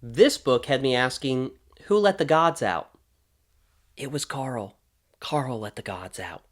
This book had me asking, who let the gods out? It was Carl. Carl let the gods out.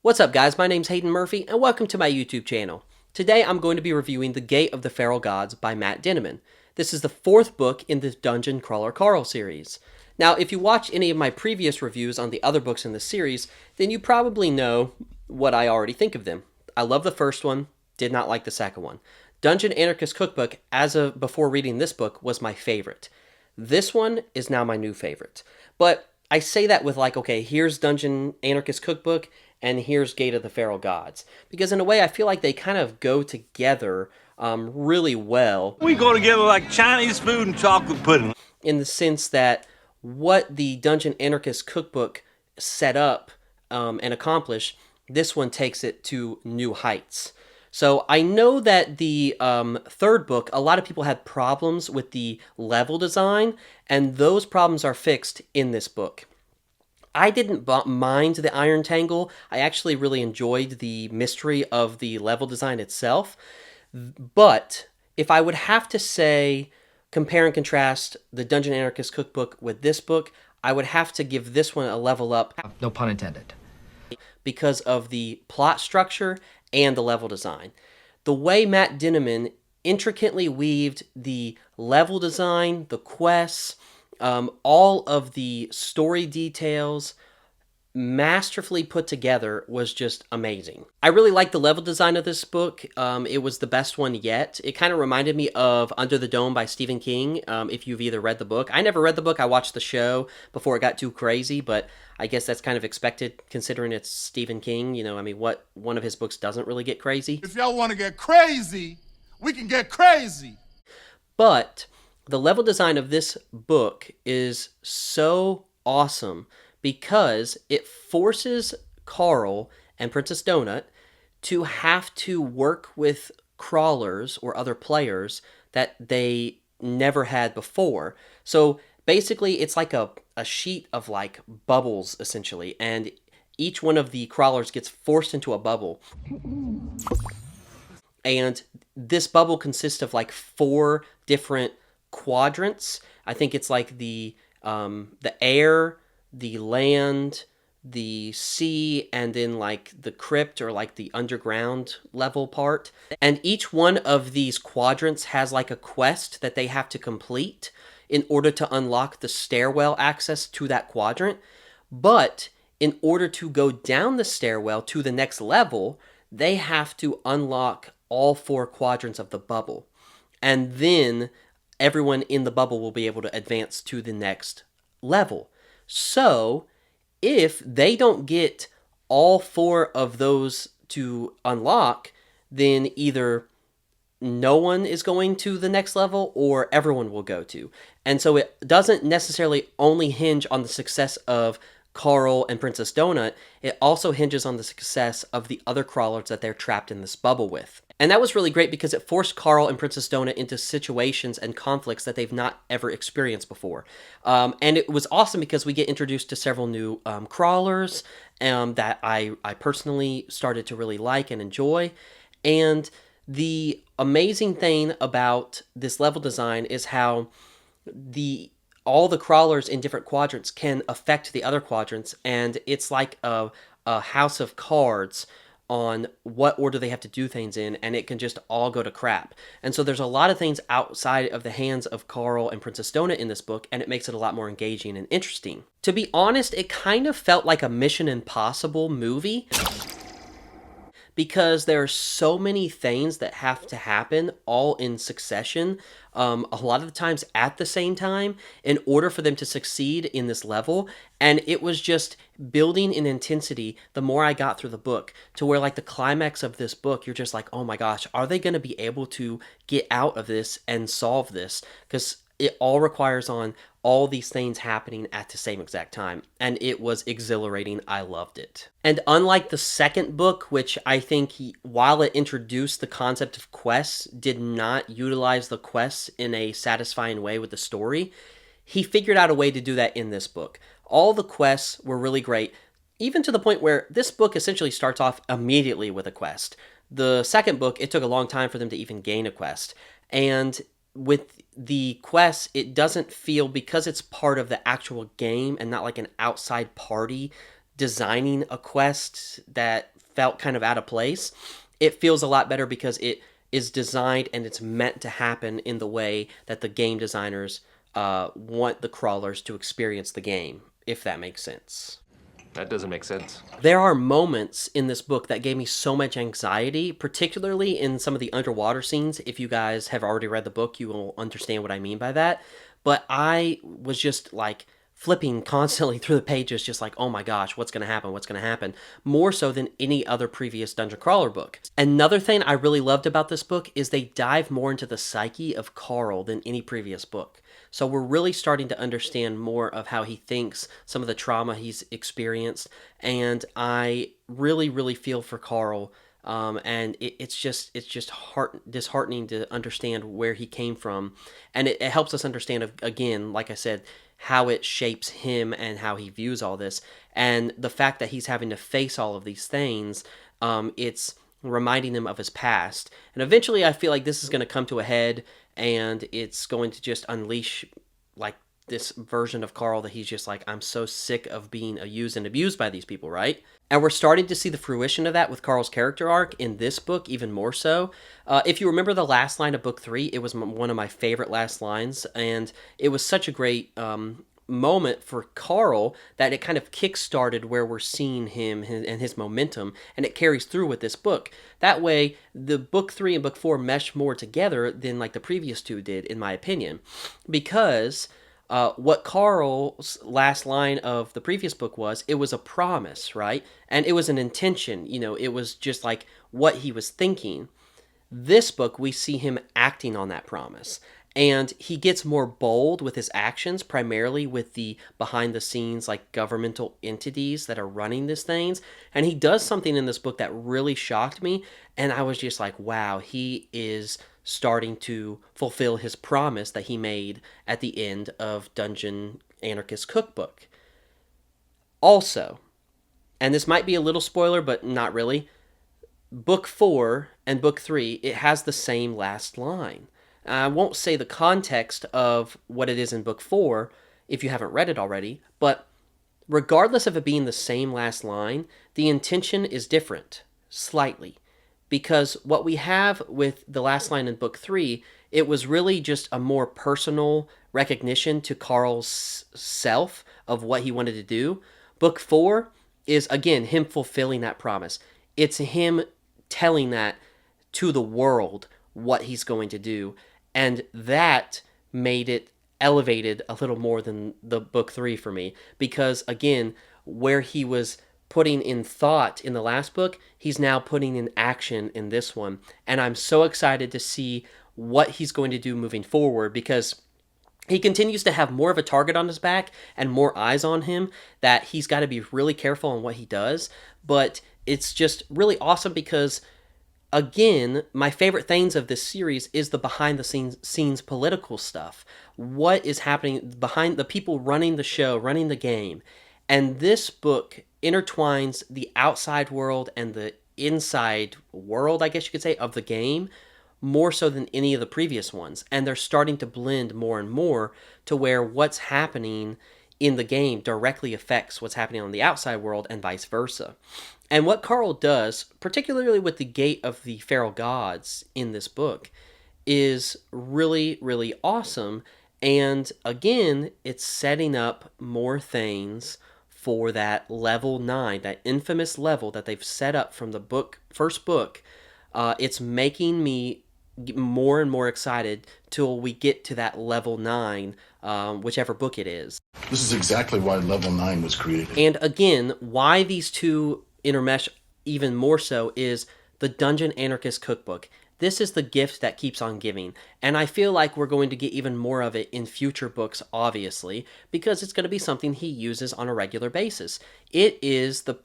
What's up, guys? My name's Hayden Murphy, and welcome to my YouTube channel. Today I'm going to be reviewing The Gate of the Feral Gods by Matt Dinniman. This is the fourth book in the Dungeon Crawler Carl series. Now, if you watch any of my previous reviews on the other books in the series, then you probably know what I already think of them. I love the first one, did not like the second one. Dungeon Anarchist Cookbook, as of before reading this book, was my favorite. This one is now my new favorite. But I say that with like, okay, here's Dungeon Anarchist Cookbook, and here's Gate of the Feral Gods. Because in a way, I feel like they kind of go together really well. We go together like Chinese food and chocolate pudding. In the sense that what the Dungeon Anarchist Cookbook set up and accomplished, this one takes it to new heights. So I know that the third book, a lot of people had problems with the level design, and those problems are fixed in this book. I didn't mind the Iron Tangle. I actually really enjoyed the mystery of the level design itself. But if I would have to say, compare and contrast the Dungeon Anarchist Cookbook with this book, I would have to give this one a level up. No pun intended. Because of the plot structure and the level design. The way Matt Dinniman intricately weaved the level design, the quests, all of the story details, masterfully put together, was just amazing. I really like the level design of this book. It was the best one yet. It kind of reminded me of Under the Dome by Stephen King, if you've either read the book. I never read the book. I watched the show before it got too crazy, but I guess that's kind of expected considering it's Stephen King. You know, I mean, what one of his books doesn't really get crazy? If y'all want to get crazy, we can get crazy. But the level design of this book is so awesome because it forces Carl and Princess Donut to have to work with crawlers or other players that they never had before. So basically, it's like a sheet of like bubbles, essentially, and each one of the crawlers gets forced into a bubble. And this bubble consists of like 4 different quadrants. I think it's like the air, the land, the sea, and then like the crypt or like the underground level part. And each one of these quadrants has like a quest that they have to complete in order to unlock the stairwell access to that quadrant. But in order to go down the stairwell to the next level, they have to unlock all 4 quadrants of the bubble. And then everyone in the bubble will be able to advance to the next level. So if they don't get all 4 of those to unlock, then either no one is going to the next level or everyone will go to. And so it doesn't necessarily only hinge on the success of Carl and Princess Donut. It also hinges on the success of the other crawlers that they're trapped in this bubble with. And that was really great because it forced Carl and Princess Donut into situations and conflicts that they've not ever experienced before. And it was awesome because we get introduced to several new crawlers that I personally started to really like and enjoy. And the amazing thing about this level design is how all the crawlers in different quadrants can affect the other quadrants, and it's like a house of cards on what order they have to do things in, and it can just all go to crap. And so there's a lot of things outside of the hands of Carl and Princess Donut in this book, and it makes it a lot more engaging and interesting. To be honest, it kind of felt like a Mission Impossible movie, because there are so many things that have to happen all in succession, a lot of the times at the same time, in order for them to succeed in this level. And it was just building in intensity the more I got through the book, to where like the climax of this book, you're just like, oh my gosh, are they going to be able to get out of this and solve this? Because it all requires on all these things happening at the same exact time. And it was exhilarating. I loved it. And unlike the second book, which I think, while it introduced the concept of quests, did not utilize the quests in a satisfying way with the story, he figured out a way to do that in this book. All the quests were really great, even to the point where this book essentially starts off immediately with a quest. The second book, it took a long time for them to even gain a quest. And with the quests, it doesn't feel, because it's part of the actual game and not like an outside party designing a quest that felt kind of out of place, it feels a lot better because it is designed and it's meant to happen in the way that the game designers want the crawlers to experience the game, if that makes sense. That doesn't make sense. There are moments in this book that gave me so much anxiety, particularly in some of the underwater scenes. If you guys have already read the book, you will understand what I mean by that. But I was just like flipping constantly through the pages, just like, oh my gosh, what's going to happen? What's going to happen? More so than any other previous Dungeon Crawler book. Another thing I really loved about this book is they dive more into the psyche of Carl than any previous book. So we're really starting to understand more of how he thinks, some of the trauma he's experienced, and I really, really feel for Carl. And it's just disheartening to understand where he came from, and it helps us understand, again, like I said, how it shapes him and how he views all this, and the fact that he's having to face all of these things. It's reminding him of his past, and eventually I feel like this is going to come to a head, and it's going to just unleash like this version of Carl that he's just like, I'm so sick of being used and abused by these people, right? And we're starting to see the fruition of that with Carl's character arc in this book, even more so. If you remember the last line of book 3, it was one of my favorite last lines, and it was such a great moment for Carl that it kind of kick-started where we're seeing him and his momentum, and it carries through with this book. That way, the book 3 and book 4 mesh more together than like the previous two did, in my opinion, because what Carl's last line of the previous book was, it was a promise, right? And it was an intention, it was just like what he was thinking. This book, we see him acting on that promise. And he gets more bold with his actions, primarily with the behind-the-scenes, like, governmental entities that are running these things. And he does something in this book that really shocked me, and I was just like, wow, he is starting to fulfill his promise that he made at the end of Dungeon Anarchist Cookbook. Also, and this might be a little spoiler, but not really, Book 4 and Book 3, it has the same last line. I won't say the context of what it is in Book 4 if you haven't read it already, but regardless of it being the same last line, the intention is different, slightly. Because what we have with the last line in Book 3, it was really just a more personal recognition to Carl's self of what he wanted to do. Book 4 is, again, him fulfilling that promise. It's him telling that to the world what he's going to do. And that made it elevated a little more than the book 3 for me. Because, again, where he was putting in thought in the last book, he's now putting in action in this one. And I'm so excited to see what he's going to do moving forward, because he continues to have more of a target on his back and more eyes on him, that he's got to be really careful on what he does. But it's just really awesome because, again, my favorite things of this series is the behind-the-scenes political stuff. What is happening behind the people running the show, running the game. And this book intertwines the outside world and the inside world, I guess you could say, of the game, more so than any of the previous ones. And they're starting to blend more and more to where what's happening in the game directly affects what's happening on the outside world and vice versa. And what Carl does, particularly with the Gate of the Feral Gods in this book, is really, really awesome. And again, it's setting up more things for that level 9, that infamous level that they've set up from the first book. It's making me more and more excited till we get to that level 9, whichever book it is. This is exactly why level 9 was created. And again, why these two intermesh even more so is the Dungeon Anarchist Cookbook. this is the gift that keeps on giving. And I feel like we're going to get even more of it in future books, obviously, because it's going to be something he uses on a regular basis. It is the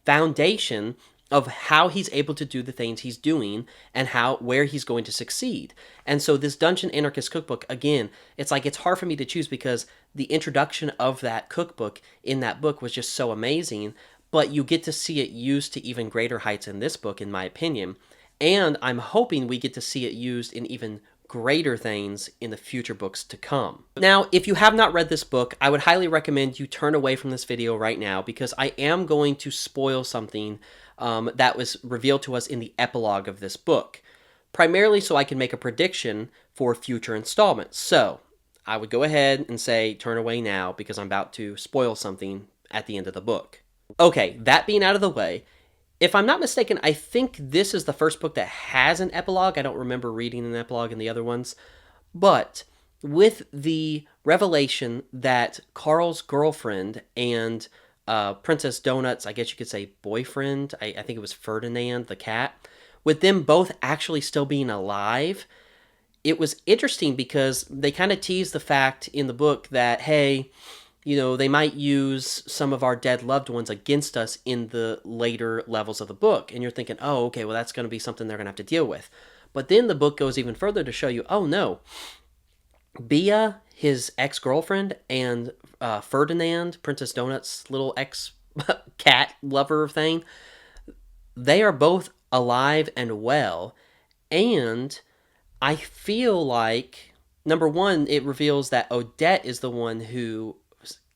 foundation of how he's able to do the things he's doing and where he's going to succeed. And so this Dungeon Anarchist cookbook, again, it's like it's hard for me to choose because the introduction of that cookbook in that book was just so amazing, but you get to see it used to even greater heights in this book, in my opinion. And I'm hoping we get to see it used in even greater things in the future books to come. Now, if you have not read this book, I would highly recommend you turn away from this video right now because I am going to spoil something that was revealed to us in the epilogue of this book, primarily so I can make a prediction for future installments. So I would go ahead and say turn away now because I'm about to spoil something at the end of the book. Okay, that being out of the way, if I'm not mistaken, I think this is the first book that has an epilogue. I don't remember reading an epilogue in the other ones. But with the revelation that Carl's girlfriend and Princess Donut's, I guess you could say boyfriend, I think it was Ferdinand the cat, with them both actually still being alive, it was interesting because they kind of teased the fact in the book that, hey, you know, they might use some of our dead loved ones against us in the later levels of the book. And you're thinking, oh, okay, well, that's going to be something they're going to have to deal with. But then the book goes even further to show you, oh, no. Bia, his ex-girlfriend, and Ferdinand, Princess Donut's little ex-cat lover thing, they are both alive and well. And I feel like, number one, it reveals that Odette is the one who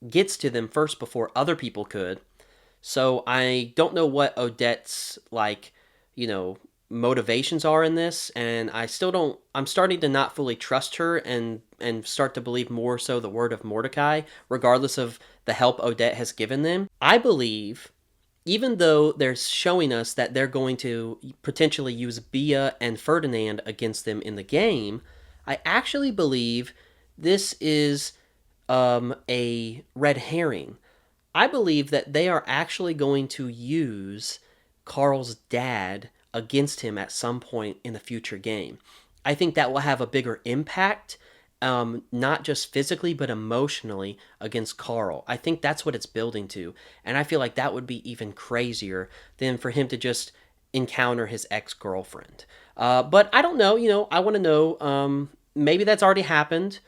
gets to them first before other people could. So I don't know what Odette's, like, you know, motivations are in this, and I'm starting to not fully trust her and start to believe more so the word of Mordecai, regardless of the help Odette has given them. I believe, even though they're showing us that they're going to potentially use Bia and Ferdinand against them in the game, I actually believe this is a red herring. I believe that they are actually going to use Carl's dad against him at some point in the future game. I think that will have a bigger impact, not just physically, but emotionally against Carl. I think that's what it's building to. And I feel like that would be even crazier than for him to just encounter his ex-girlfriend. But I don't know, you know, I want to know, maybe that's already happened.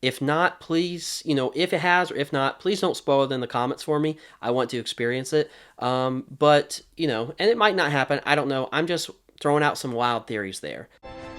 If not, please, you know, if it has or if not, please don't spoil it in the comments for me. I want to experience it. But, you know, and it might not happen. I don't know. I'm just throwing out some wild theories there.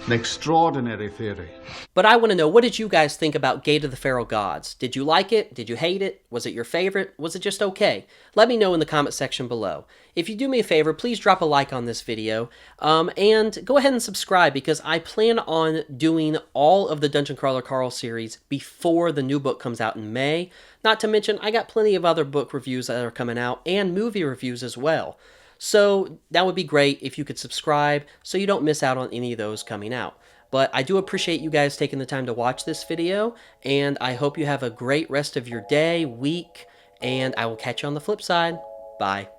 An extraordinary theory. But I want to know, what did you guys think about Gate of the Feral Gods? Did you like it? Did you hate it? Was it your favorite? Was it just okay? Let me know in the comment section below. If you do me a favor, please drop a like on this video, and go ahead and subscribe because I plan on doing all of the Dungeon Crawler Carl series before the new book comes out in May. Not to mention, I got plenty of other book reviews that are coming out and movie reviews as well. So that would be great if you could subscribe so you don't miss out on any of those coming out. But I do appreciate you guys taking the time to watch this video, and I hope you have a great rest of your day, week, and I will catch you on the flip side. Bye.